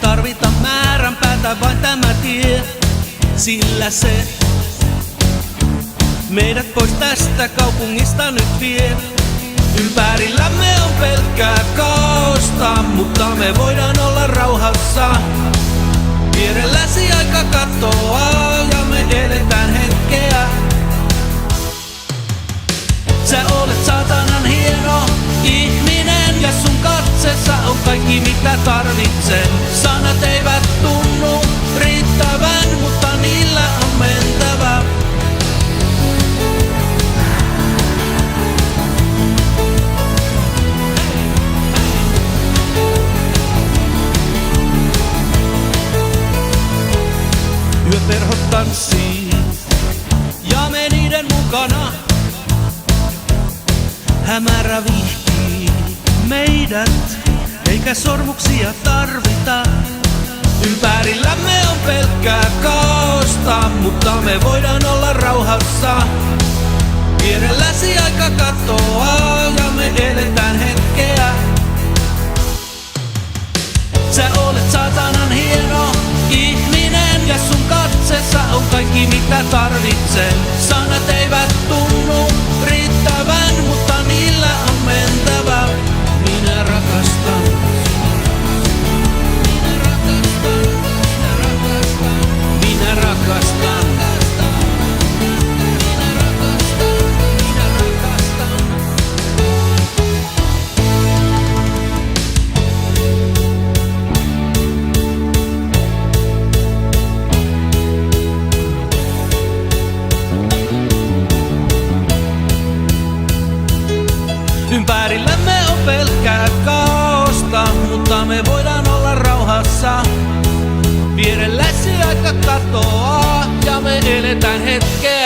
tarvita määränpäätä, vain tämä tie, sillä se meidät pois tästä kaupungista nyt vie. Ympärillämme on pelkkää kaaosta, mutta me voidaan olla rauhassa. Vierelläsi aika katoaa ja me eletään hetkeä. Sä olet saatanan hieno ihminen ja sun katseessa on kaikki mitä tarvitsen. Sanat eivät tunnu riittävän, mutta niillä on mentävä. Yöperhot tanssii ja me niiden mukana. Hämärä vihkii meidät, eikä sormuksia tarvita. Ympärillämme on pelkkää kaaosta, mutta me voidaan olla rauhassa. Vierelläsi aika katoaa ja me eletään hetkeä. Sä olet saatanan hieno ihminen ja sun katseessa on kaikki mitä tarvitsen. Sanat eivät tunnu riittävän, mutta niillä on mentävä. Minä rakastan. Minä rakastan. Minä rakastan. Minä rakastan. Minä rakastan. Minä rakastan. Ympärillämme on pelkkää kaaosta, mutta me voidaan olla rauhassa. Vierelläsi aika katoaa ja me eletään hetkeä.